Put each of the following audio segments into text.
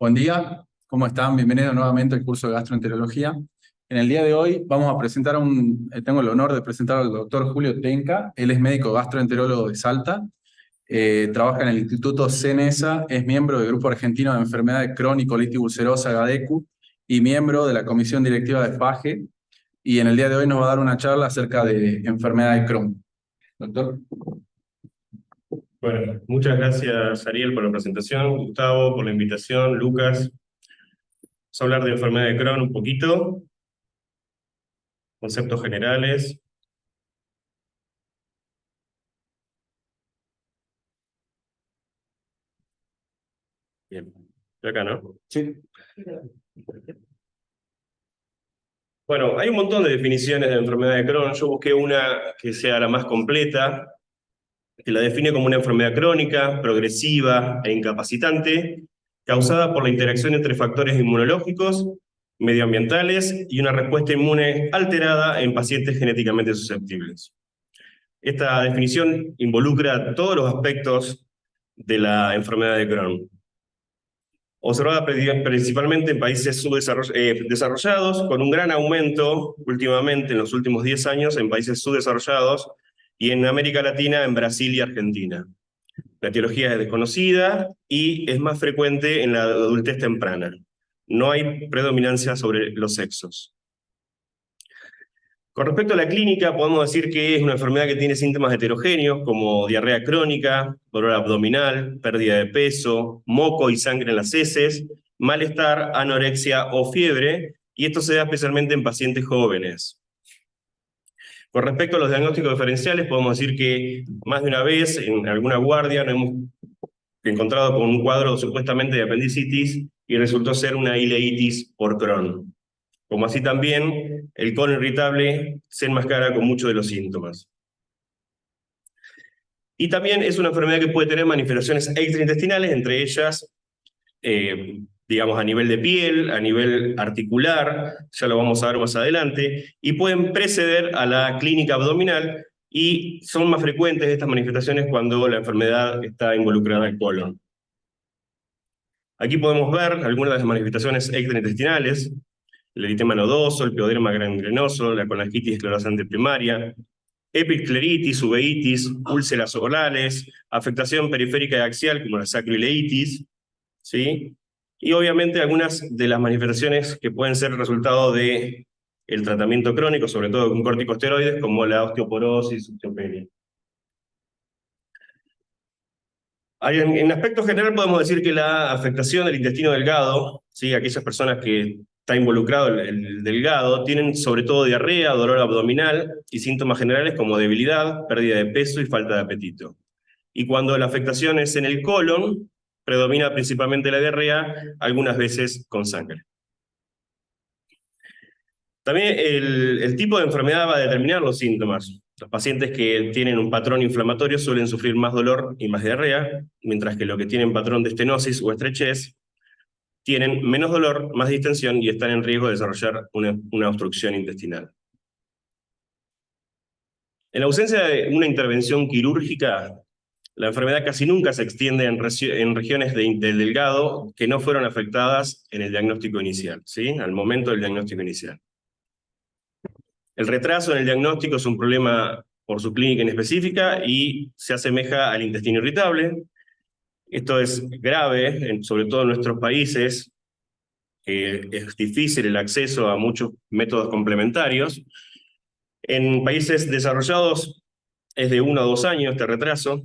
Buen día, ¿cómo están? Bienvenidos nuevamente al curso de gastroenterología. En el día de hoy vamos a presentar tengo el honor de presentar al doctor Julio Tenca. Él es médico gastroenterólogo de Salta, trabaja en el Instituto CENESA, es miembro del Grupo Argentino de Enfermedades Crónico Colitis Ulcerosa GADECU y miembro de la Comisión Directiva de FAGE. Y en el día de hoy nos va a dar una charla acerca de enfermedades Crohn. Doctor. Bueno, muchas gracias Ariel por la presentación, Gustavo por la invitación, Lucas. Vamos a hablar de enfermedad de Crohn un poquito, conceptos generales. Bien, estoy acá, ¿no? Sí. Bueno, hay un montón de definiciones de enfermedad de Crohn. Yo busqué una que sea la más completa, que la define como una enfermedad crónica, progresiva e incapacitante, causada por la interacción entre factores inmunológicos, medioambientales y una respuesta inmune alterada en pacientes genéticamente susceptibles. Esta definición involucra todos los aspectos de la enfermedad de Crohn. Observada principalmente en países desarrollados, con un gran aumento últimamente en los últimos 10 años en países subdesarrollados y en América Latina, en Brasil y Argentina. La etiología es desconocida y es más frecuente en la adultez temprana. No hay predominancia sobre los sexos. Con respecto a la clínica, podemos decir que es una enfermedad que tiene síntomas heterogéneos como diarrea crónica, dolor abdominal, pérdida de peso, moco y sangre en las heces, malestar, anorexia o fiebre, y esto se da especialmente en pacientes jóvenes. Con respecto a los diagnósticos diferenciales, podemos decir que más de una vez en alguna guardia nos hemos encontrado con un cuadro supuestamente de apendicitis y resultó ser una ileitis por Crohn. Como así también, el colon irritable se enmascara con muchos de los síntomas. Y también es una enfermedad que puede tener manifestaciones extraintestinales, entre ellas, digamos, a nivel de piel, a nivel articular, ya lo vamos a ver más adelante, y pueden preceder a la clínica abdominal, y son más frecuentes estas manifestaciones cuando la enfermedad está involucrada en el colon. Aquí podemos ver algunas de las manifestaciones extraintestinales: el eritema nodoso, el pioderma gangrenoso, la colangitis esclerosante primaria, epicleritis, uveitis, úlceras orales, afectación periférica y axial como la sacroileitis, ¿sí? Y obviamente algunas de las manifestaciones que pueden ser resultado del tratamiento crónico, sobre todo con corticosteroides, como la osteoporosis, osteopenia. En aspecto general podemos decir que la afectación del intestino delgado, ¿sí? Aquellas personas que está involucrado el delgado, tienen sobre todo diarrea, dolor abdominal y síntomas generales como debilidad, pérdida de peso y falta de apetito. Y cuando la afectación es en el colon, predomina principalmente la diarrea, algunas veces con sangre. También el tipo de enfermedad va a determinar los síntomas. Los pacientes que tienen un patrón inflamatorio suelen sufrir más dolor y más diarrea, mientras que los que tienen patrón de estenosis o estrechez tienen menos dolor, más distensión y están en riesgo de desarrollar una obstrucción intestinal. En ausencia de una intervención quirúrgica, la enfermedad casi nunca se extiende en regiones del delgado que no fueron afectadas en el diagnóstico inicial, ¿sí? Al momento del diagnóstico inicial. El retraso en el diagnóstico es un problema por su clínica inespecífica y se asemeja al intestino irritable. Esto es grave, sobre todo en nuestros países, es difícil el acceso a muchos métodos complementarios. En países desarrollados es de 1 a 2 años este retraso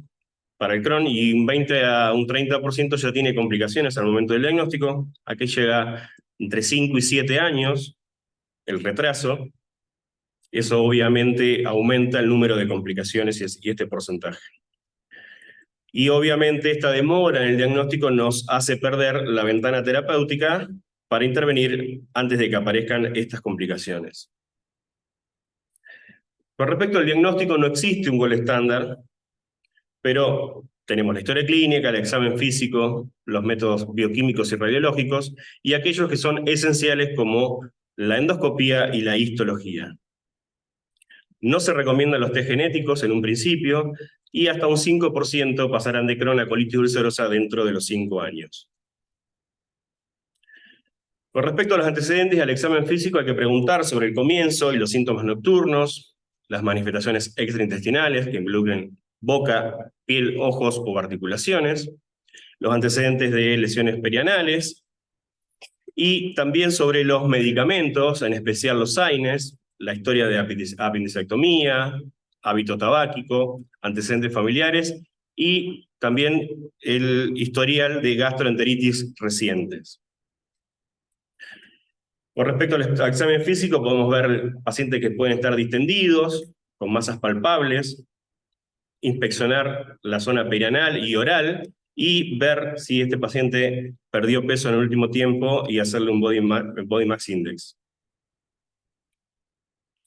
para el Crohn, y un 20 a un 30% ya tiene complicaciones al momento del diagnóstico. Aquí llega entre 5 y 7 años el retraso. Eso obviamente aumenta el número de complicaciones y este porcentaje. Y obviamente esta demora en el diagnóstico nos hace perder la ventana terapéutica para intervenir antes de que aparezcan estas complicaciones. Con respecto al diagnóstico, no existe un gol estándar, pero tenemos la historia clínica, el examen físico, los métodos bioquímicos y radiológicos, y aquellos que son esenciales como la endoscopía y la histología. No se recomiendan los test genéticos en un principio, y hasta un 5% pasarán de Crohn a colitis ulcerosa dentro de los 5 años. Con respecto a los antecedentes al examen físico, hay que preguntar sobre el comienzo y los síntomas nocturnos, las manifestaciones extraintestinales que involucren boca, piel, ojos o articulaciones, los antecedentes de lesiones perianales, y también sobre los medicamentos, en especial los AINES, la historia de apendicectomía, hábito tabáquico, antecedentes familiares, y también el historial de gastroenteritis recientes. Con respecto al examen físico, podemos ver pacientes que pueden estar distendidos, con masas palpables, inspeccionar la zona perianal y oral, y ver si este paciente perdió peso en el último tiempo y hacerle un body mass index.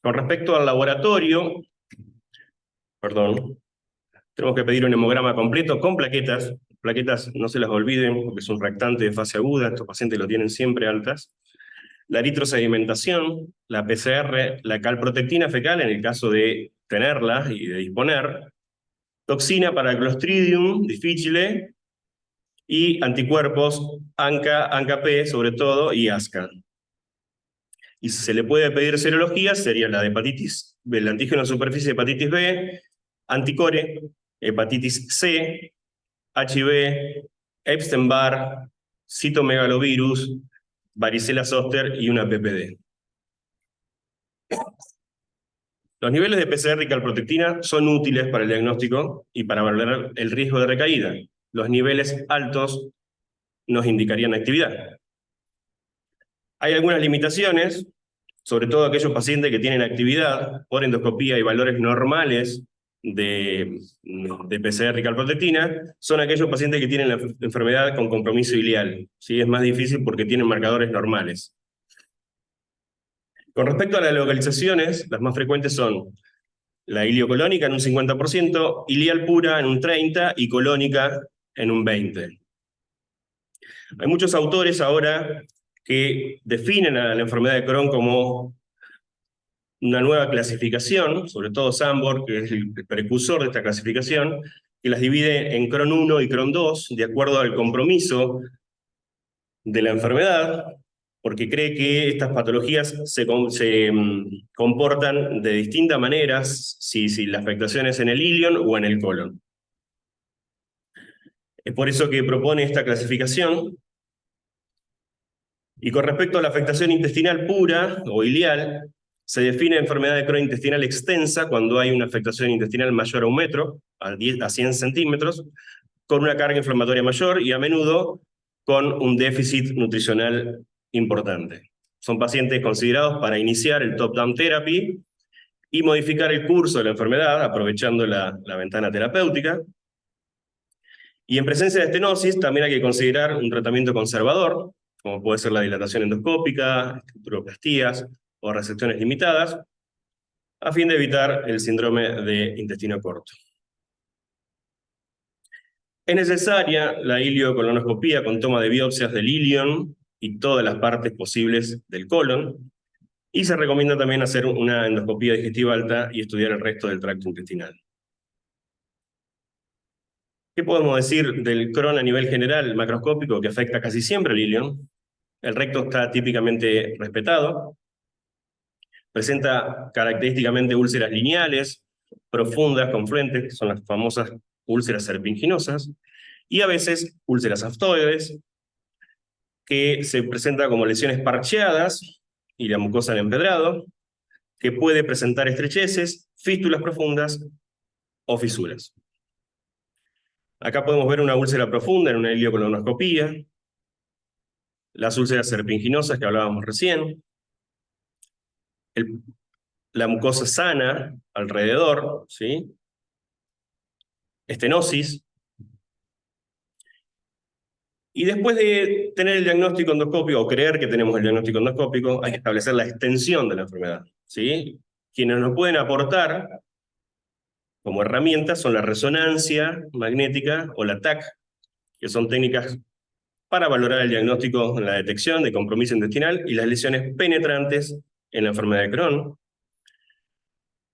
Con respecto al laboratorio, tenemos que pedir un hemograma completo con plaquetas. Plaquetas no se las olviden porque es un reactante de fase aguda, estos pacientes lo tienen siempre altas. La eritrosedimentación, la PCR, la calprotectina fecal en el caso de tenerla y de disponer, toxina para Clostridium difficile y anticuerpos ANCA, ANCA-P sobre todo y ASCA. Y si se le puede pedir serología, sería la de hepatitis, el antígeno de superficie de hepatitis B, anticore, hepatitis C, HIV, Epstein-Barr, citomegalovirus, varicela zoster y una PPD. Los niveles de PCR y calprotectina son útiles para el diagnóstico y para valorar el riesgo de recaída. Los niveles altos nos indicarían actividad. Hay algunas limitaciones, sobre todo aquellos pacientes que tienen actividad por endoscopía y valores normales de PCR y calprotectina, son aquellos pacientes que tienen la enfermedad con compromiso ileal. ¿Sí? Es más difícil porque tienen marcadores normales. Con respecto a las localizaciones, las más frecuentes son la iliocolónica en un 50%, ilial pura en un 30% y colónica en un 20%. Hay muchos autores ahora que definen a la enfermedad de Crohn como una nueva clasificación, sobre todo Sambor, que es el precursor de esta clasificación, que las divide en Crohn 1 y Crohn 2, de acuerdo al compromiso de la enfermedad, porque cree que estas patologías se comportan de distintas maneras, si la afectación es en el ilion o en el colon. Es por eso que propone esta clasificación. Y con respecto a la afectación intestinal pura o ileal, se define enfermedad de Crohn intestinal extensa cuando hay una afectación intestinal mayor a 1 metro, a 100 centímetros, con una carga inflamatoria mayor y a menudo con un déficit nutricional importante. Son pacientes considerados para iniciar el top-down therapy y modificar el curso de la enfermedad, aprovechando la ventana terapéutica. Y en presencia de estenosis también hay que considerar un tratamiento conservador, como puede ser la dilatación endoscópica, estructuroplastías o resecciones limitadas, a fin de evitar el síndrome de intestino corto. Es necesaria la iliocolonoscopía con toma de biopsias del ilion y todas las partes posibles del colon, y se recomienda también hacer una endoscopía digestiva alta y estudiar el resto del tracto intestinal. ¿Qué podemos decir del Crohn a nivel general, macroscópico, que afecta casi siempre al ilion? El recto está típicamente respetado, presenta característicamente úlceras lineales, profundas, confluentes, que son las famosas úlceras serpiginosas, y a veces úlceras aftoides, que se presenta como lesiones parcheadas y la mucosa en empedrado, que puede presentar estrecheces, fístulas profundas o fisuras. Acá podemos ver una úlcera profunda en una iliocolonoscopía, las úlceras serpiginosas que hablábamos recién, la mucosa sana alrededor, ¿sí? Estenosis. Y después de tener el diagnóstico endoscópico, o creer que tenemos el diagnóstico endoscópico, hay que establecer la extensión de la enfermedad, ¿sí? Quienes nos pueden aportar como herramientas son la resonancia magnética o la TAC, que son técnicas para valorar el diagnóstico en la detección de compromiso intestinal y las lesiones penetrantes en la enfermedad de Crohn.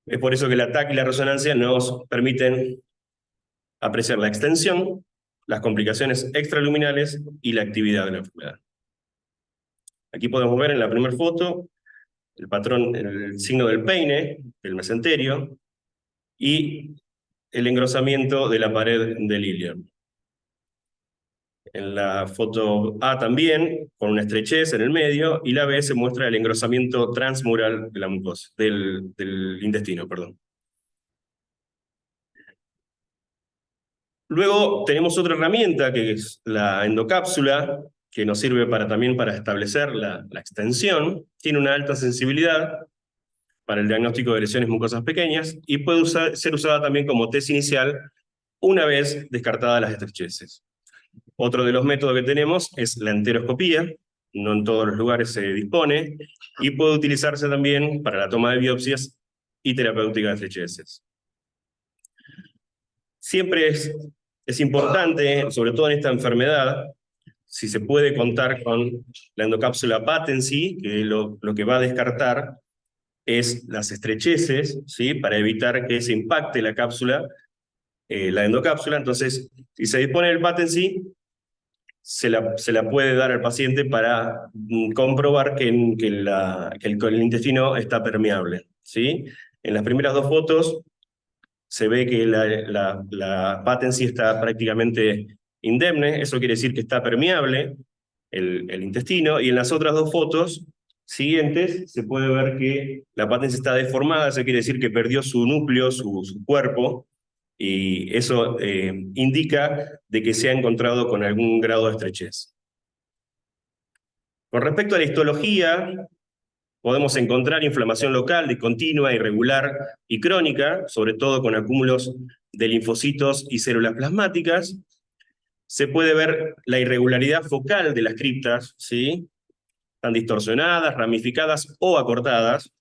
Es por eso que la TAC y la resonancia nos permiten apreciar la extensión, las complicaciones extraluminales y la actividad de la enfermedad. Aquí podemos ver en la primera foto el patrón, el signo del peine, del mesenterio, y el engrosamiento de la pared del ilion. En la foto A también, con una estrechez en el medio, y la B se muestra el engrosamiento transmural de la mucosa, del intestino, perdón. Luego tenemos otra herramienta, que es la endocápsula, que nos sirve también para establecer la extensión. Tiene una alta sensibilidad para el diagnóstico de lesiones mucosas pequeñas, y puede ser usada también como test inicial una vez descartadas las estrecheces. Otro de los métodos que tenemos es la enteroscopía, no en todos los lugares se dispone, y puede utilizarse también para la toma de biopsias y terapéutica de estrecheces. Siempre es importante, sobre todo en esta enfermedad, si se puede contar con la endocápsula patency, que lo que va a descartar es las estrecheces, ¿sí? Para evitar que se impacte la cápsula, la endocápsula. Entonces, si se dispone del patency, se la puede dar al paciente para comprobar que el intestino está permeable, ¿sí? En las primeras dos fotos se ve que la patency está prácticamente indemne, eso quiere decir que está permeable el intestino, y en las otras dos fotos siguientes se puede ver que la patency está deformada, eso quiere decir que perdió su núcleo, su cuerpo, y eso indica de que se ha encontrado con algún grado de estrechez. Con respecto a la histología, podemos encontrar inflamación local discontinua, irregular y crónica, sobre todo con acúmulos de linfocitos y células plasmáticas. Se puede ver la irregularidad focal de las criptas, ¿sí? Están distorsionadas, ramificadas o acortadas.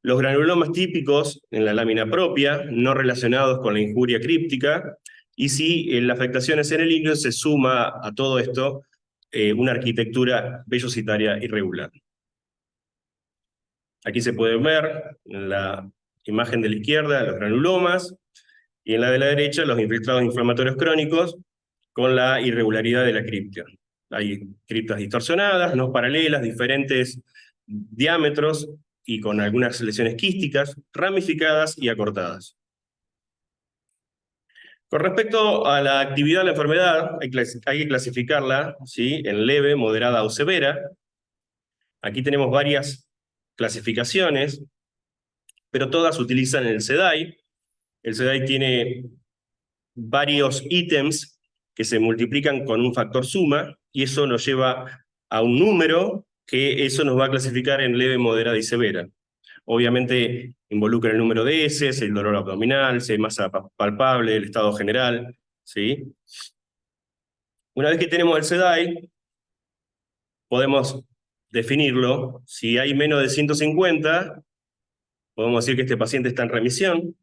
Los granulomas típicos en la lámina propia, no relacionados con la injuria críptica, y si en las afectaciones en el ilion se suma a todo esto una arquitectura vellocitaria irregular. Aquí se puede ver en la imagen de la izquierda los granulomas, y en la de la derecha los infiltrados inflamatorios crónicos con la irregularidad de la cripta. Hay criptas distorsionadas, no paralelas, diferentes diámetros, y con algunas lesiones quísticas, ramificadas y acortadas. Con respecto a la actividad de la enfermedad, hay que clasificarla, ¿sí? En leve, moderada o severa. Aquí tenemos varias clasificaciones, pero todas utilizan el SEDAI. El SEDAI tiene varios ítems que se multiplican con un factor suma, y eso nos lleva a un número que eso nos va a clasificar en leve, moderada y severa. Obviamente involucra el número de heces, el dolor abdominal, si hay masa palpable, el estado general, ¿sí? Una vez que tenemos el SEDAI, podemos definirlo. Si hay menos de 150, podemos decir que este paciente está en remisión.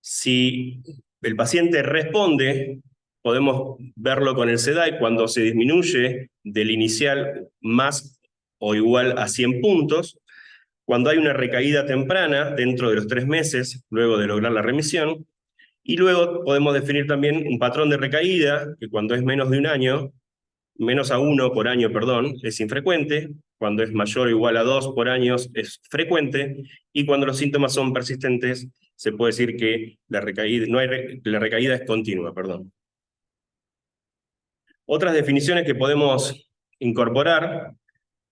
Si el paciente responde, podemos verlo con el SEDAI cuando se disminuye del inicial más o igual a 100 puntos, cuando hay una recaída temprana dentro de los 3 meses, luego de lograr la remisión, y luego podemos definir también un patrón de recaída, que cuando es menos de un año, menos a 1 por año, perdón, es infrecuente, cuando es mayor o igual a 2 por año es frecuente, y cuando los síntomas son persistentes, se puede decir que la recaída es continua, perdón. Otras definiciones que podemos incorporar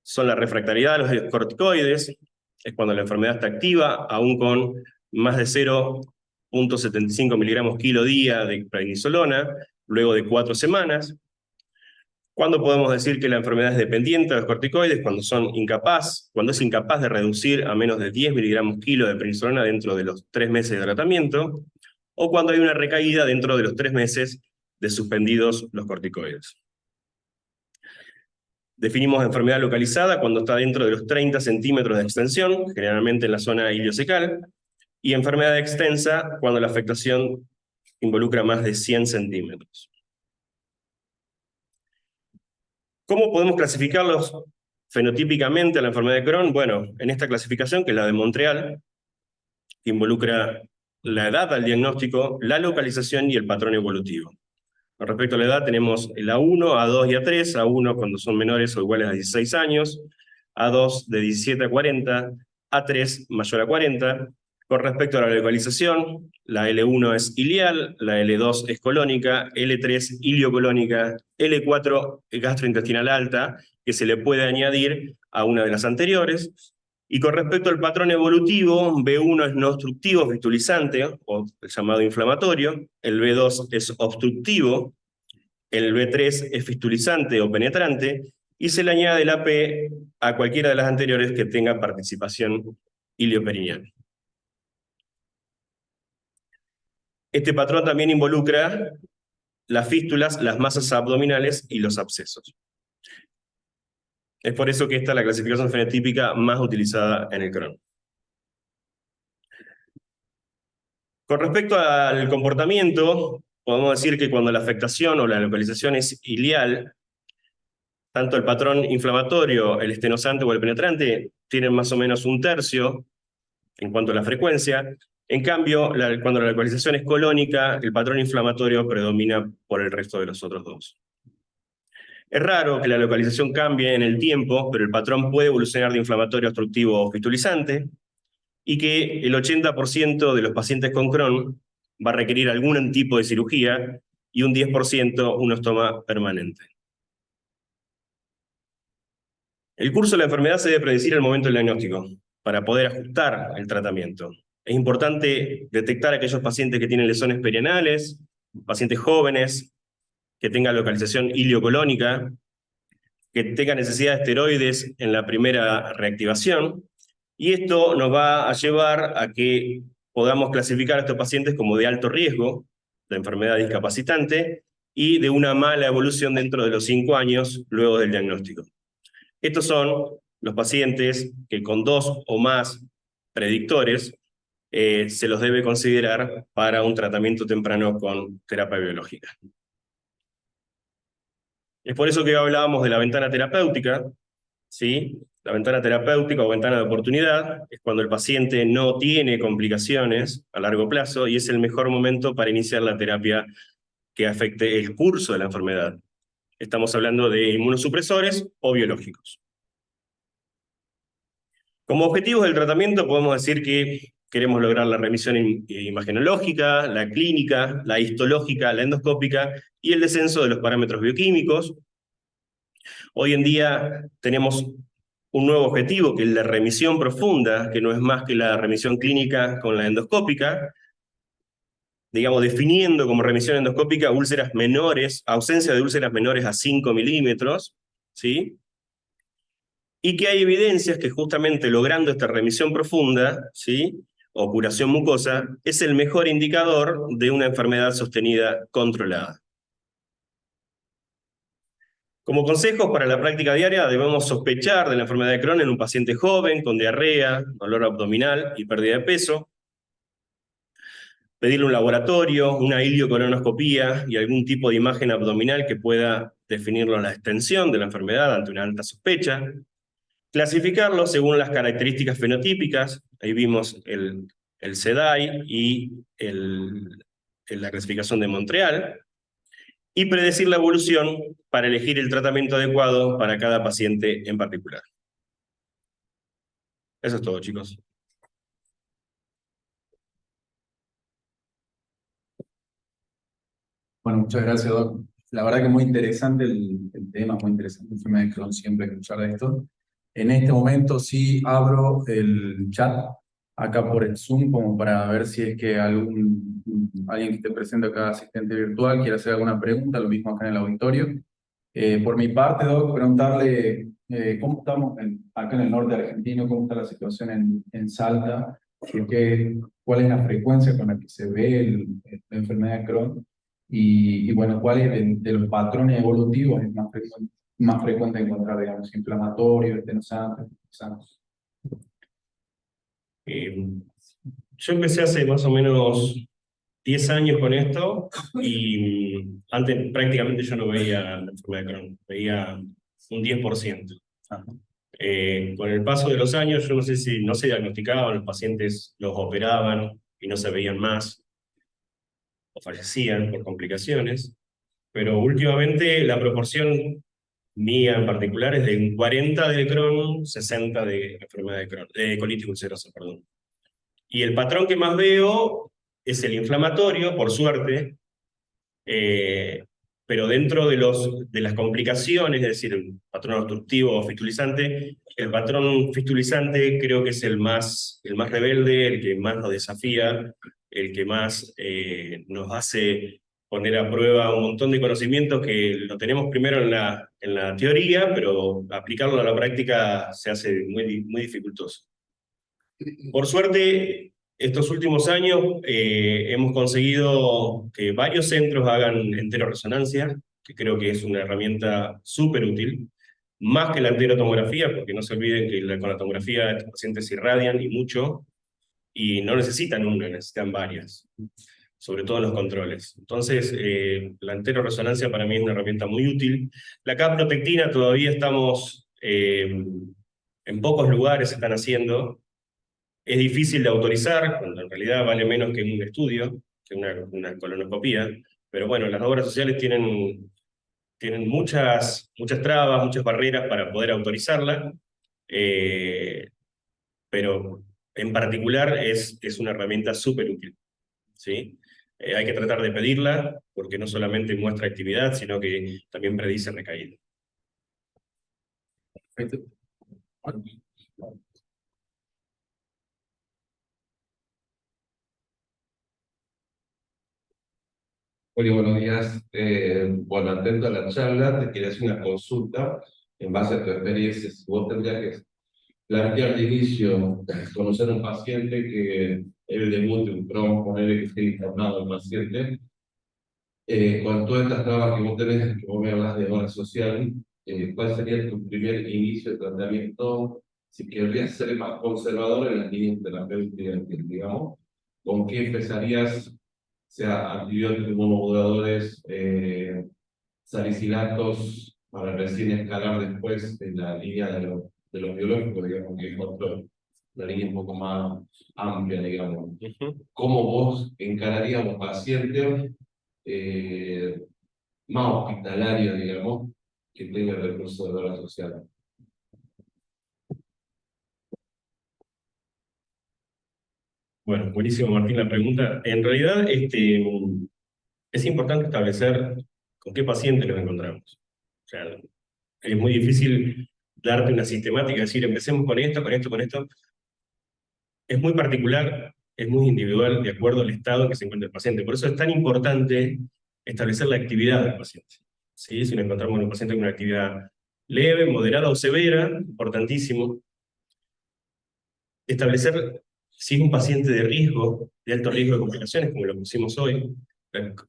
son la refractariedad de los corticoides, es cuando la enfermedad está activa, aún con más de 0,75 miligramos kilo día de prednisolona, luego de 4 semanas. ¿Cuándo podemos decir que la enfermedad es dependiente de los corticoides? Cuando es incapaz de reducir a menos de 10 miligramos kilo de prednisolona dentro de los 3 meses de tratamiento, o cuando hay una recaída dentro de los 3 meses de suspendidos los corticoides. Definimos enfermedad localizada cuando está dentro de los 30 centímetros de extensión, generalmente en la zona iliocecal, y enfermedad extensa cuando la afectación involucra más de 100 centímetros. ¿Cómo podemos clasificarlos fenotípicamente a la enfermedad de Crohn? Bueno, en esta clasificación, que es la de Montreal, que involucra la edad al diagnóstico, la localización y el patrón evolutivo. Con respecto a la edad tenemos el A1, A2 y A3, A1 cuando son menores o iguales a 16 años, A2 de 17 a 40, A3 mayor a 40. Con respecto a la localización, la L1 es ilial, la L2 es colónica, L3 iliocolónica, L4 gastrointestinal alta, que se le puede añadir a una de las anteriores. Y con respecto al patrón evolutivo, B1 es no obstructivo, fistulizante, o el llamado inflamatorio, el B2 es obstructivo, el B3 es fistulizante o penetrante, y se le añade la P a cualquiera de las anteriores que tenga participación ilioperineal. Este patrón también involucra las fístulas, las masas abdominales y los abscesos. Es por eso que esta es la clasificación fenotípica más utilizada en el Crohn. Con respecto al comportamiento, podemos decir que cuando la afectación o la localización es ilial, tanto el patrón inflamatorio, el estenosante o el penetrante tienen más o menos un tercio en cuanto a la frecuencia. En cambio, cuando la localización es colónica, el patrón inflamatorio predomina por el resto de los otros dos. Es raro que la localización cambie en el tiempo, pero el patrón puede evolucionar de inflamatorio a obstructivo o fistulizante, y que el 80% de los pacientes con Crohn va a requerir algún tipo de cirugía y un 10% un ostoma permanente. El curso de la enfermedad se debe predecir al momento del diagnóstico para poder ajustar el tratamiento. Es importante detectar a aquellos pacientes que tienen lesiones perianales, pacientes jóvenes, que tengan localización iliocolónica, que tengan necesidad de esteroides en la primera reactivación, y esto nos va a llevar a que podamos clasificar a estos pacientes como de alto riesgo de enfermedad discapacitante y de una mala evolución dentro de los 5 años luego del diagnóstico. Estos son los pacientes que con 2 o más predictores se los debe considerar para un tratamiento temprano con terapia biológica. Es por eso que hablábamos de la ventana terapéutica, ¿sí? La ventana terapéutica o ventana de oportunidad es cuando el paciente no tiene complicaciones a largo plazo y es el mejor momento para iniciar la terapia que afecte el curso de la enfermedad. Estamos hablando de inmunosupresores o biológicos. Como objetivos del tratamiento podemos decir que queremos lograr la remisión imagenológica, la clínica, la histológica, la endoscópica y el descenso de los parámetros bioquímicos. Hoy en día tenemos un nuevo objetivo, que es la remisión profunda, que no es más que la remisión clínica con la endoscópica, digamos, definiendo como remisión endoscópica úlceras menores, ausencia de úlceras menores a 5 milímetros, ¿sí? Y que hay evidencias que justamente logrando esta remisión profunda, ¿sí?, o curación mucosa, es el mejor indicador de una enfermedad sostenida controlada. Como consejos para la práctica diaria, debemos sospechar de la enfermedad de Crohn en un paciente joven con diarrea, dolor abdominal y pérdida de peso. Pedirle un laboratorio, una iliocolonoscopía y algún tipo de imagen abdominal que pueda definirlo la extensión de la enfermedad ante una alta sospecha. Clasificarlo según las características fenotípicas. Ahí vimos el CEDAI y la clasificación de Montreal. Y predecir la evolución para elegir el tratamiento adecuado para cada paciente en particular. Eso es todo, chicos. Bueno, muchas gracias, Doc. La verdad que muy interesante el tema, muy interesante el enfermedad de Crohn, siempre escuchar de esto. En este momento sí abro el chat acá por el Zoom como para ver si es que alguien que esté presente acá, asistente virtual, quiere hacer alguna pregunta, lo mismo acá en el auditorio. Por mi parte, Doc, preguntarle cómo estamos acá en el norte argentino, cómo está la situación en Salta, cuál es la frecuencia con la que se ve la enfermedad de Crohn y bueno, cuál es de los patrones evolutivos es más frecuente encontrar, digamos, inflamatorio, estenosante. Yo empecé hace más o menos 10 años con esto y antes prácticamente yo no veía la enfermedad de Crohn, veía un 10%. Con el paso de los años, yo no sé si no se diagnosticaban, los pacientes los operaban y no se veían más, o fallecían por complicaciones. pero últimamente la proporción mía en particular es de un 40 de Crohn, 60 de enfermedad de Crohn, de colitis ulcerosa, perdón. Y el patrón que más veo es el inflamatorio, por suerte, eh, pero dentro de las complicaciones, es decir, el patrón obstructivo o fistulizante, el patrón fistulizante creo que es el más rebelde, el que más nos desafía, el que más nos hace poner a prueba un montón de conocimientos que lo tenemos primero en la teoría, pero aplicarlo a la práctica se hace muy dificultoso. Por suerte, estos últimos años hemos conseguido que varios centros hagan enteroresonancia, que creo que es una herramienta súper útil, más que la enterotomografía, porque no se olviden que con la tomografía estos pacientes se irradian y mucho, y no necesitan una, necesitan varias, sobre todo en los controles. Entonces, la enteroresonancia para mí es una herramienta muy útil. La caprotectina todavía estamos, en pocos lugares se están haciendo. Es difícil de autorizar, cuando en realidad vale menos que un estudio, que una colonoscopía, pero bueno, las obras sociales tienen muchas trabas, muchas barreras para poder autorizarla, pero en particular es una herramienta súper útil, ¿sí? Hay que tratar de pedirla, porque no solamente muestra actividad, sino que también predice recaída. Perfecto. Hola, buenos días. Bueno, atento a la charla, te quería hacer una consulta en base a tu experiencia. Si vos tendrías que plantear de inicio, conocer a un paciente que él debute un Crohn, ponerle que esté internado el paciente, con todas estas trabas que vos tenés, que vos me hablas de obra social, ¿cuál sería tu primer inicio de tratamiento? Si querrías ser más conservador en las líneas terapéuticas, digamos, ¿con qué empezarías? Sea antibióticos, inmunomoduladores, salicilatos, para recién escalar después en la línea de los biológicos, digamos, que es la línea un poco más amplia, digamos. ¿Cómo vos encararías a un paciente más hospitalario, digamos, que tenga el recurso de obra social? Bueno, buenísimo, Martín, la pregunta. En realidad, es importante establecer con qué paciente nos encontramos. O sea, es muy difícil darte una sistemática, decir, empecemos con esto, con esto, con esto. Es muy particular, es muy individual, de acuerdo al estado en que se encuentra el paciente. Por eso es tan importante establecer la actividad del paciente. ¿Sí? Si nos encontramos con un paciente con una actividad leve, moderada o severa, importantísimo. Establecer si es un paciente de riesgo, de alto riesgo de complicaciones, como lo pusimos hoy,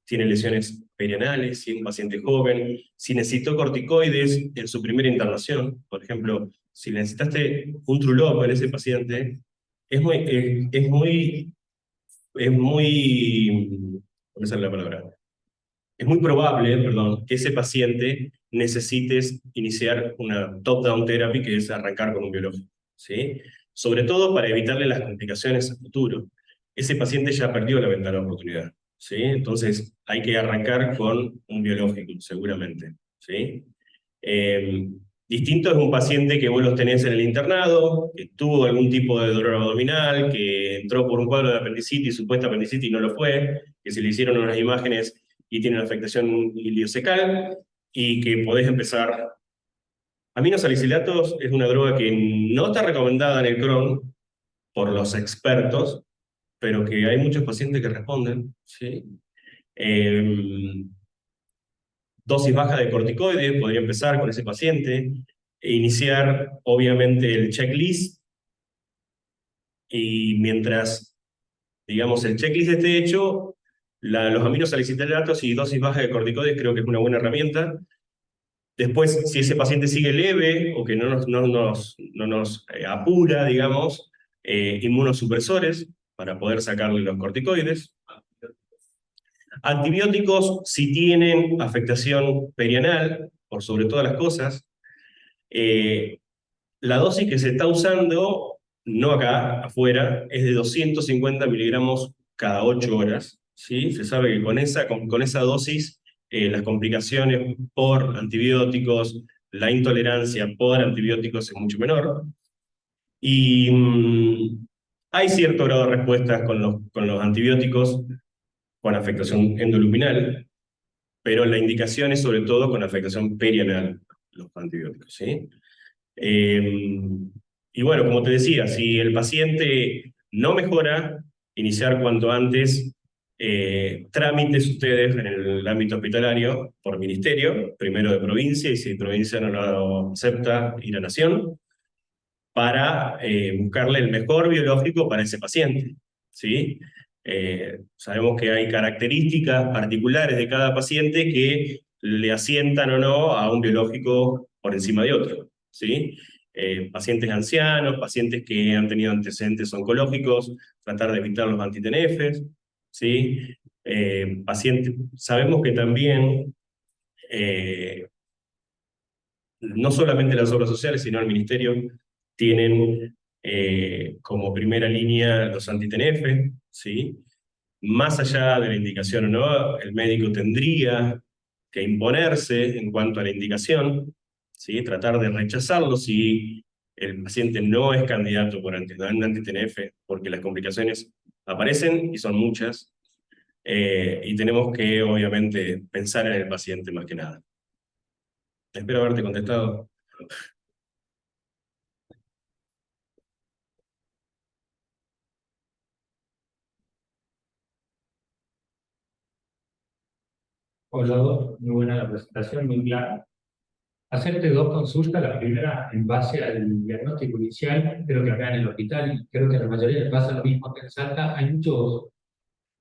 tiene lesiones perianales, si es un paciente joven, si necesitó corticoides en su primera internación, por ejemplo, si necesitaste un Trulop en ese paciente, es muy, ¿cómo sale la palabra? Es muy probable, perdón, que ese paciente necesites iniciar una top-down therapy, que es arrancar con un biológico, ¿sí? Sobre todo para evitarle las complicaciones a futuro. Ese paciente ya perdió la ventana de oportunidad, ¿sí? Entonces hay que arrancar con un biológico, seguramente, ¿sí? Distinto es un paciente que vos los tenés en el internado, que tuvo algún tipo de dolor abdominal, que entró por un cuadro de apendicitis, supuesta apendicitis y no lo fue, que se le hicieron unas imágenes y tiene una afectación iliocecal, y que podés empezar. Aminosalicilatos es una droga que no está recomendada en el Crohn por los expertos, pero que hay muchos pacientes que responden, ¿sí? Dosis baja de corticoides, podría empezar con ese paciente, e iniciar obviamente el checklist, y mientras, digamos, el checklist esté hecho, los aminosalicilalatos y dosis baja de corticoides creo que es una buena herramienta. Después, si ese paciente sigue leve o que no nos apura, digamos, inmunosupresores para poder sacarle los corticoides. Antibióticos, si tienen afectación perianal, por sobre todas las cosas. La dosis que se está usando, no acá, afuera, es de 250 miligramos cada 8 horas. ¿Sí? Se sabe que con esa dosis las complicaciones por antibióticos, la intolerancia por antibióticos es mucho menor. Y hay cierto grado de respuestas con los antibióticos con afectación endoluminal, pero la indicación es sobre todo con afectación perianal, los antibióticos, ¿sí? Y bueno, como te decía, si el paciente no mejora, iniciar cuanto antes trámites ustedes en el ámbito hospitalario por ministerio, primero de provincia, y si provincia no lo acepta, ir a nación, para buscarle el mejor biológico para ese paciente, ¿sí? Sabemos que hay características particulares de cada paciente que le asientan o no a un biológico por encima de otro, ¿sí? Pacientes ancianos, pacientes que han tenido antecedentes oncológicos, tratar de evitar los anti-TNFs, ¿sí? Sabemos que también no solamente las obras sociales, sino el ministerio tienen como primera línea los anti-TNF, ¿sí? Más allá de la indicación o no, el médico tendría que imponerse en cuanto a la indicación, ¿sí? Tratar de rechazarlo si el paciente no es candidato por un anti-TNF, porque las complicaciones aparecen y son muchas, y tenemos que obviamente pensar en el paciente más que nada. Espero haberte contestado. Hola, muy buena la presentación, muy clara. Hacerte dos consultas, la primera en base al diagnóstico inicial, creo que acá en el hospital, y creo que a la mayoría le pasa lo mismo que en Salta, hay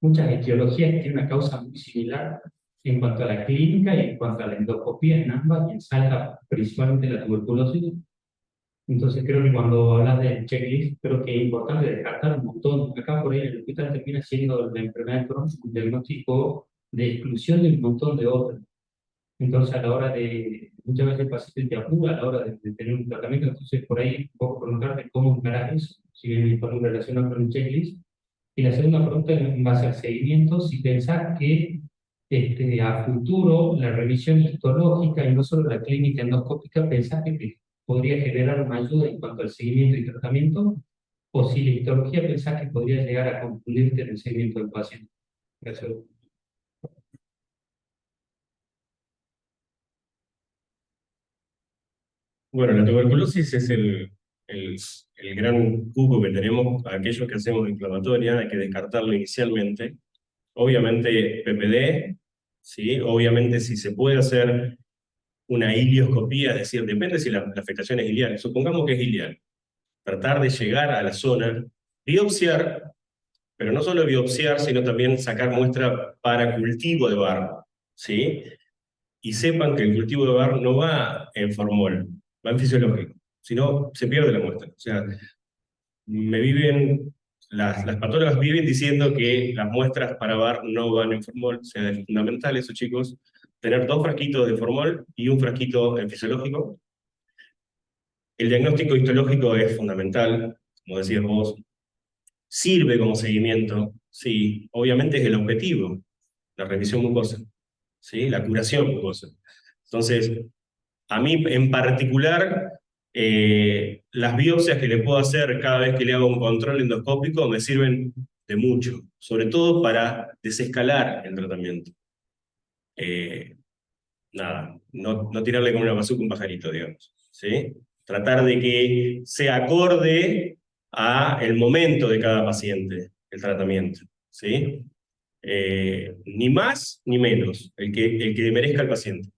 muchas etiologías que tienen una causa muy similar en cuanto a la clínica y en cuanto a la endoscopía en ambas, y en Salta principalmente la tuberculosis. Entonces creo que cuando hablas del checklist, creo que es importante descartar un montón. Acá por ahí en el hospital termina siendo la enfermedad de Crohn un diagnóstico de exclusión de un montón de otras. Entonces, a la hora de, muchas veces el paciente te apura a la hora de tener un tratamiento, entonces por ahí un poco preguntarte cómo encarar eso, si bien con relación con un checklist. Y la segunda pregunta en base al seguimiento, si pensás que a futuro la revisión histológica y no solo la clínica endoscópica, pensás que te podría generar una ayuda en cuanto al seguimiento y tratamiento, o si la histología pensás que podría llegar a confundirte en el seguimiento del paciente. Gracias. Bueno, la tuberculosis es el gran cuco que tenemos, aquellos que hacemos inflamatoria, hay que descartarlo inicialmente. Obviamente PPD, ¿sí? Obviamente si se puede hacer una ilioscopía, es decir, depende si la afectación es ilial, supongamos que es ilial, tratar de llegar a la zona, biopsiar, pero no solo biopsiar, sino también sacar muestra para cultivo de barro, ¿sí? Y sepan que el cultivo de barro no va en formol, va en fisiológico, si no se pierde la muestra. O sea, las patólogas viven diciendo que las muestras para bar no van en formol, o sea, es fundamental eso, chicos, tener 2 frasquitos de formol y un frasquito en fisiológico. El diagnóstico histológico es fundamental, como decías vos, sirve como seguimiento, sí, obviamente es el objetivo, la revisión mucosa, ¿sí? La curación mucosa. Entonces, a mí en particular, las biopsias que le puedo hacer cada vez que le hago un control endoscópico me sirven de mucho, sobre todo para desescalar el tratamiento. Nada, no tirarle con una bazooka un pajarito, digamos, ¿sí? Tratar de que sea acorde a el momento de cada paciente, el tratamiento, ¿sí? Ni más ni menos, el que merezca el paciente.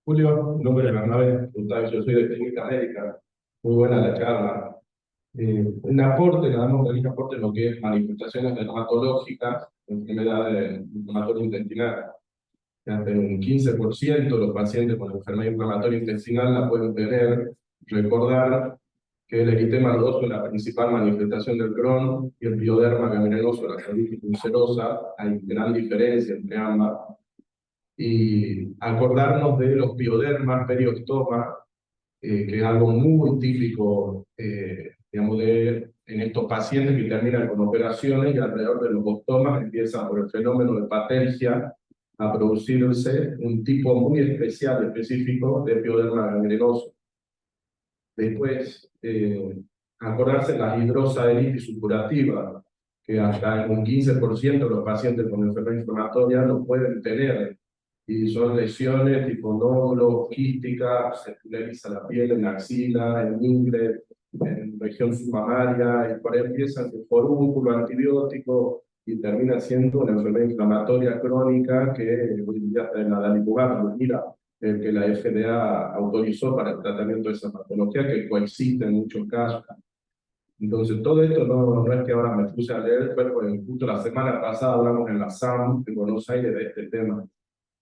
Julio, nombre de Bernabé, yo soy de Clínica Médica. Muy buena la charla. Un aporte, nada más un pequeño aporte en lo que es manifestaciones dermatológicas, enfermedades inflamatorias intestinales. Hasta un 15% los pacientes con enfermedad inflamatoria intestinal la pueden tener. Recordar que el eritema nodoso es la principal manifestación del Crohn y el pioderma gangrenosо, la colitis ulcerosa. Hay gran diferencia entre ambas. y acordarnos de los piodermas, periostomas, que es algo muy típico, digamos, en estos pacientes que terminan con operaciones y alrededor de los ostomas empieza por el fenómeno de patencia a producirse un tipo muy especial, específico de pioderma gangrenoso. Después, acordarse de la hidrosaeritis supurativa, que hasta en un 15% de los pacientes con enfermedad inflamatoria lo pueden tener, y son lesiones tipo nódulos, quísticas, se epileriza la piel en la axila, en ingle, en región submamaria, y por ahí empiezan con forúnculo antibiótico y termina siendo una enfermedad inflamatoria crónica que hoy en día está en la adalimumab, mira, el que la FDA autorizó para el tratamiento de esa patología, que coexiste en muchos casos. Entonces, todo esto no es que ahora me puse a leer, fue porque justo la semana pasada hablamos en la SAM de Buenos Aires de este tema.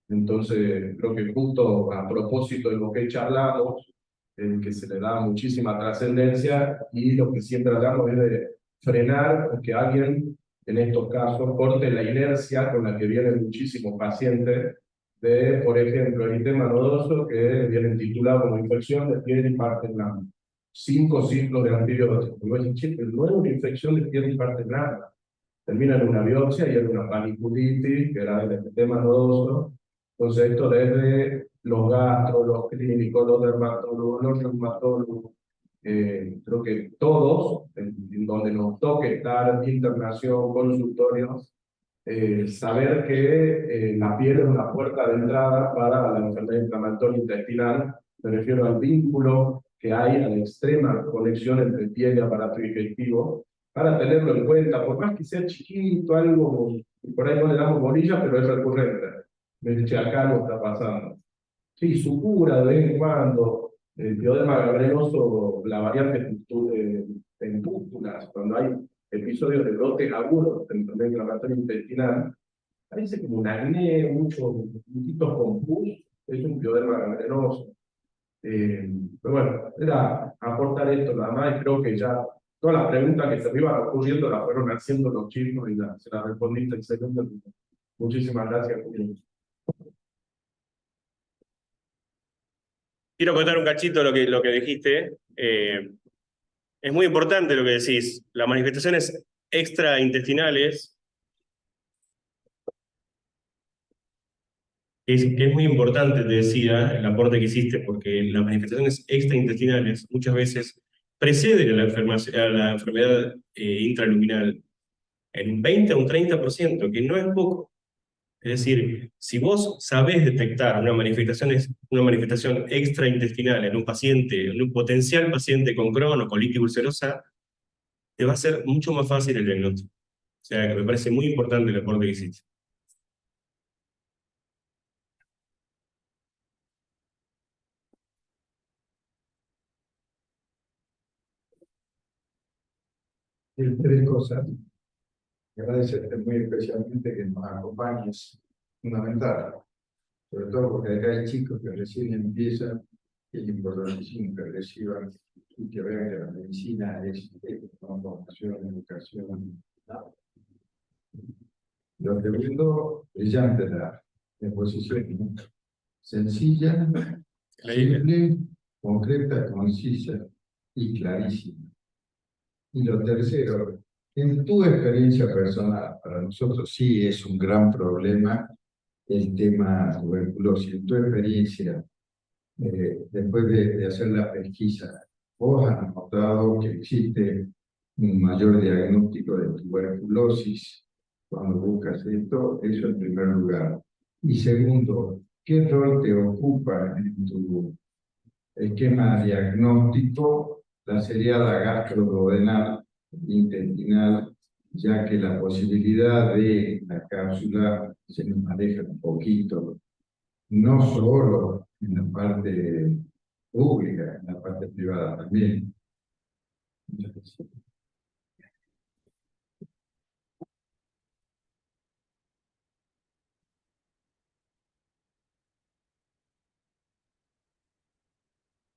Entonces, creo que justo a propósito de lo que charlamos, que se le da muchísima trascendencia, y lo que siempre hablamos es de frenar o que alguien, en estos casos, corte la inercia con la que vienen muchísimos pacientes de, por ejemplo, el eritema nodoso, que viene titulado como infección de piel y parte blanda. 5 ciclos de antibióticos. No es una infección de piel y parte blanda. Termina en una biopsia y en una paniculitis, que era el eritema nodoso. Entonces, esto desde los gastros, los clínicos, los dermatólogos, los reumatólogos, creo que todos, en donde nos toque estar, internación, consultorios, saber que la piel es una puerta de entrada para la enfermedad inflamatoria intestinal. Me refiero al vínculo que hay, a la extrema conexión entre piel y aparato digestivo, para tenerlo en cuenta, por más que sea chiquito, algo, por ahí no le damos bolilla, pero es recurrente. Me dice, acá no está pasando. Sí, su cura de vez en cuando, el pioderma gangrenoso, la variante en pústulas, cuando hay episodios de brotes agudos de enfermedad inflamatoria intestinal, parece como un acné, muchos puntitos con pus, es un pioderma gangrenoso. Pero bueno, era aportar esto nada más, y creo que ya todas las preguntas que se me iban ocurriendo las fueron haciendo los chicos y se las respondiste excelente. Muchísimas gracias, Julio. Quiero contar un cachito lo que dijiste. Es muy importante lo que decís. Las manifestaciones extraintestinales, que es muy importante, te decía, el aporte que hiciste, porque las manifestaciones extraintestinales muchas veces preceden a la enfermedad intraluminal en un 20 a un 30%, que no es poco. Es decir, si vos sabés detectar una manifestación extraintestinal en un paciente, en un potencial paciente con Crohn o colitis ulcerosa, te va a ser mucho más fácil el diagnóstico. O sea, que me parece muy importante el aporte que hiciste. Tres cosas. Agradecerte muy especialmente que nos acompañes, fundamental, sobre todo porque acá hay chicos que recién empiezan, y es importantísimo que reciban y que vean que la medicina es formación, educación. Lo segundo, brillante la exposición, ¿no? Sencilla, simple, concreta, concisa y clarísima. Y lo tercero, en tu experiencia personal, para nosotros sí es un gran problema el tema tuberculosis. En tu experiencia, después de hacer la pesquisa, ¿vos has notado que existe un mayor diagnóstico de tuberculosis cuando buscas esto? Eso en primer lugar. Y segundo, ¿qué rol te ocupa en tu esquema diagnóstico la seriada gastroduodenal intestinal, ya que la posibilidad de la cápsula se nos maneja un poquito, no solo en la parte pública, en la parte privada también?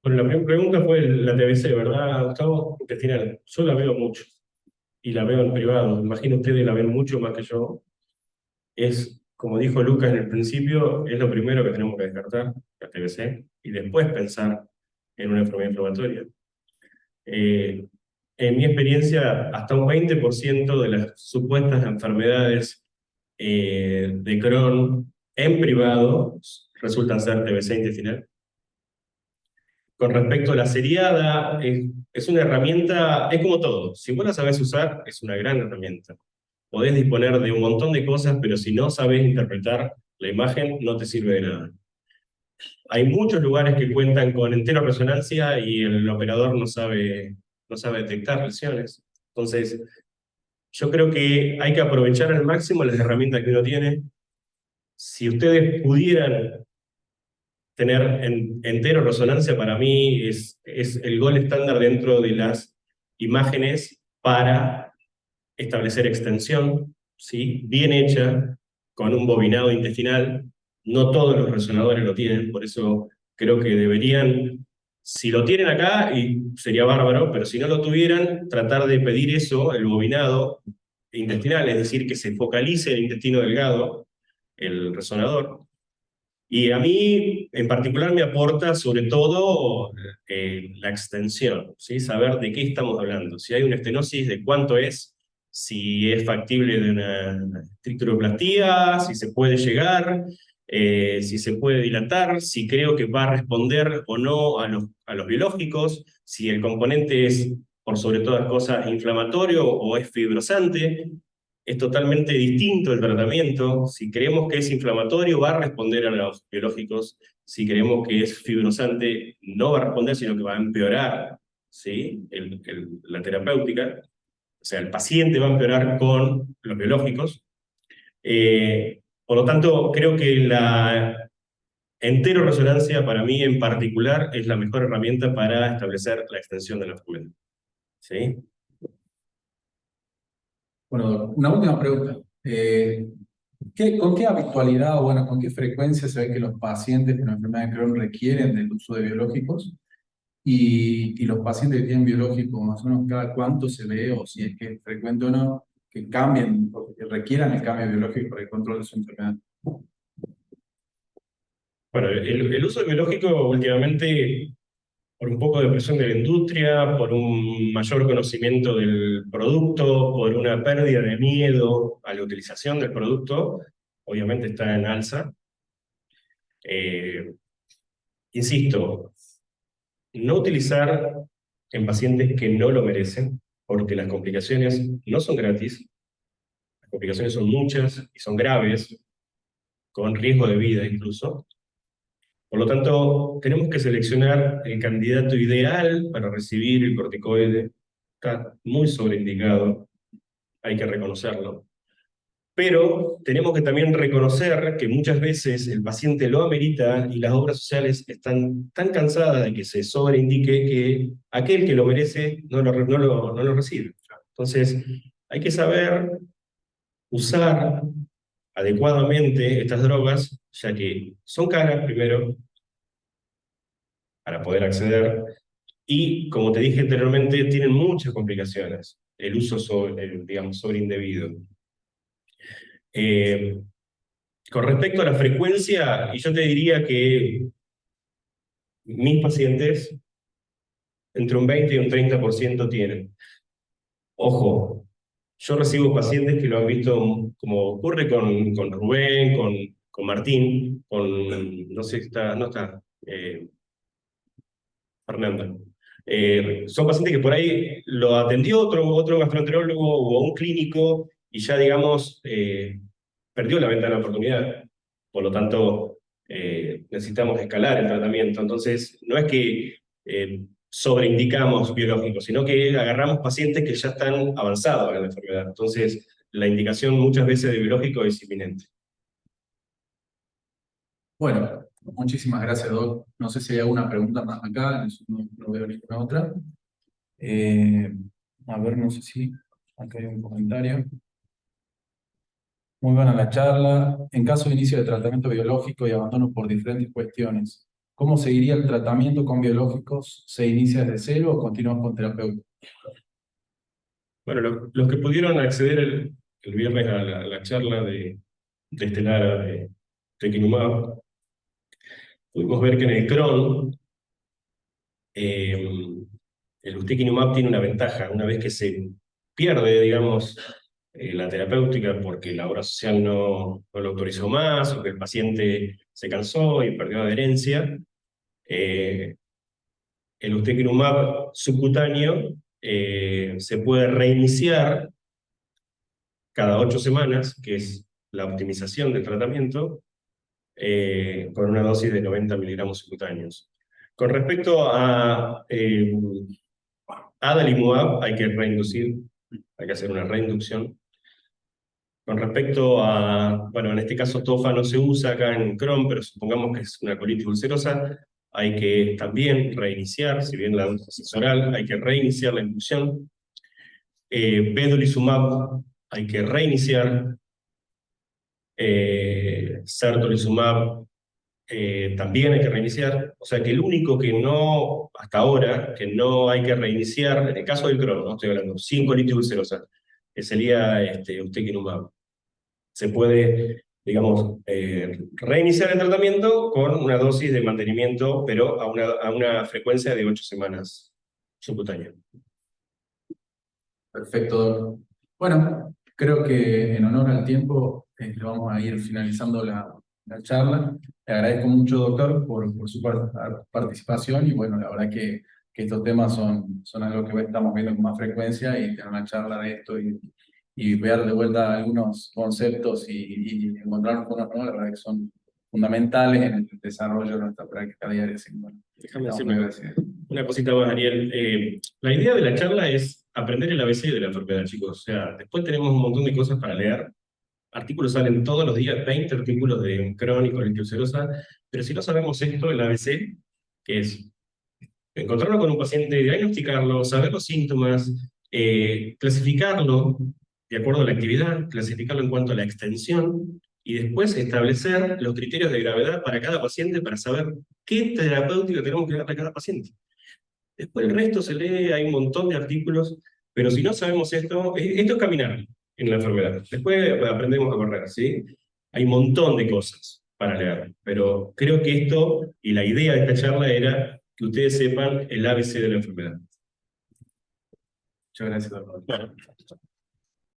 Bueno, la primera pregunta fue la TBC, ¿verdad, Gustavo? Intestinal. Yo la veo mucho. Y la veo en privado. Imagino ustedes la ven mucho más que yo. Es como dijo Lucas en el principio, es lo primero que tenemos que descartar, la TBC, y después pensar en una enfermedad inflamatoria. En mi experiencia, hasta un 20% de las supuestas enfermedades de Crohn en privado resultan ser TBC intestinal. Con respecto a la seriada, es una herramienta, es como todo, si vos la sabés usar, es una gran herramienta. Podés disponer de un montón de cosas, pero si no sabés interpretar la imagen, no te sirve de nada. Hay muchos lugares que cuentan con enteroresonancia y el operador no sabe detectar lesiones. Entonces, yo creo que hay que aprovechar al máximo las herramientas que uno tiene. Si ustedes pudieran tener enteroresonancia, para mí es el gol estándar dentro de las imágenes para establecer extensión, ¿sí? Bien hecha, con un bobinado intestinal. No todos los resonadores lo tienen, por eso creo que deberían, si lo tienen acá, y sería bárbaro, pero si no lo tuvieran, tratar de pedir eso, el bobinado intestinal, es decir, que se focalice el intestino delgado, el resonador. Y a mí, en particular, me aporta sobre todo la extensión, ¿sí? Saber de qué estamos hablando. Si hay una estenosis, de cuánto es, si es factible de una tricturoplastía, si se puede llegar, si se puede dilatar, si creo que va a responder o no a los biológicos, si el componente es, por sobre todas cosas, inflamatorio o es fibrosante. Es totalmente distinto el tratamiento. Si creemos que es inflamatorio, va a responder a los biológicos. Si creemos que es fibrosante, no va a responder, sino que va a empeorar, ¿sí? La terapéutica. O sea, el paciente va a empeorar con los biológicos. Por lo tanto, creo que la enteroresonancia, para mí en particular, es la mejor herramienta para establecer la extensión de la fluidez. ¿Sí? Bueno, una última pregunta. ¿Con qué habitualidad o bueno, con qué frecuencia se ve que los pacientes con la enfermedad de Crohn requieren del uso de biológicos? Y los pacientes que tienen biológicos, más o menos cada cuánto se ve, o si es que es frecuente o no, que cambien, o que requieran el cambio biológico para el control de su enfermedad. Bueno, el uso de biológico últimamente, por un poco de presión de la industria, por un mayor conocimiento del producto, por una pérdida de miedo a la utilización del producto, obviamente está en alza. Insisto, no utilizar en pacientes que no lo merecen, porque las complicaciones no son gratis, las complicaciones son muchas y son graves, con riesgo de vida incluso. Por lo tanto, tenemos que seleccionar el candidato ideal para recibir el corticoide. Está muy sobreindicado, hay que reconocerlo. Pero tenemos que también reconocer que muchas veces el paciente lo amerita y las obras sociales están tan cansadas de que se sobreindique que aquel que lo merece no lo recibe. Entonces, hay que saber usar adecuadamente estas drogas, ya que son caras primero, para poder acceder, y como te dije anteriormente, tienen muchas complicaciones, el uso sobre indebido. Con respecto a la frecuencia, y yo te diría que mis pacientes entre un 20 y un 30% tienen. Ojo, yo recibo pacientes que lo han visto como ocurre con Rubén, con Martín, no sé, no está, Fernanda. Son pacientes que por ahí lo atendió otro gastroenterólogo o un clínico y ya, digamos, perdió la ventana de oportunidad. Por lo tanto, necesitamos escalar el tratamiento. Entonces, no es que sobreindicamos biológicos, sino que agarramos pacientes que ya están avanzados en la enfermedad. Entonces, la indicación muchas veces de biológico es inminente. Bueno, muchísimas gracias, Doc. No sé si hay alguna pregunta más acá, no veo ninguna otra. A ver, no sé si acá hay un comentario. Muy buena la charla. En caso de inicio de tratamiento biológico y abandono por diferentes cuestiones, ¿cómo seguiría el tratamiento con biológicos? ¿Se inicia desde cero o continúa con terapeuta? Bueno, los que pudieron acceder el viernes a la charla de de estelar ustekinumab, pudimos ver que en el Crohn, el ustekinumab tiene una ventaja. Una vez que se pierde, digamos, la terapéutica porque la obra social no lo autorizó más, o que el paciente se cansó y perdió adherencia, el ustekinumab subcutáneo se puede reiniciar cada 8 semanas, que es la optimización del tratamiento, con una dosis de 90 miligramos subcutáneos. Con respecto a adalimumab, hay que reinducir, hay que hacer una reinducción. Con respecto a, bueno, en este caso tofa no se usa acá en Crohn, pero supongamos que es una colitis ulcerosa, hay que también reiniciar, si bien la dosis es oral, hay que reiniciar la inducción. Vedolizumab hay que reiniciar. Certolizumab también hay que reiniciar. O sea que el único que no, hasta ahora, que no hay que reiniciar, en el caso del Crohn, no estoy hablando, sin colitis ulcerosa, que sería ustekinumab. Se puede, digamos, reiniciar el tratamiento con una dosis de mantenimiento, pero a una frecuencia de 8 semanas subcutánea. Perfecto, doctor. Bueno, creo que en honor al tiempo le vamos a ir finalizando la charla. Le agradezco mucho, doctor, por su participación y bueno, la verdad que estos temas son algo que estamos viendo con más frecuencia y tener una charla de esto y ver de vuelta algunos conceptos y encontrarnos con unos nuevos, la verdad que son fundamentales en el desarrollo de nuestra práctica diaria. Así que, bueno, Déjame decir muy agradecidos. una cosita más, Ariel. La idea de la charla es aprender el ABC de la enfermedad, chicos. O sea, después tenemos un montón de cosas para leer. Artículos salen todos los días, 20 artículos de crónico, colitis ulcerosa, pero si no sabemos esto, el ABC, que es encontrarlo con un paciente, diagnosticarlo, saber los síntomas, clasificarlo de acuerdo a la actividad, clasificarlo en cuanto a la extensión, y después establecer los criterios de gravedad para cada paciente para saber qué terapéutica tenemos que darle a cada paciente. Después el resto se lee, hay un montón de artículos, pero si no sabemos esto es caminar en la enfermedad. Después aprendemos a correr, ¿sí? Hay un montón de cosas para leer, pero creo que esto, y la idea de esta charla era que ustedes sepan el ABC de la enfermedad. Muchas gracias, doctor. Bueno.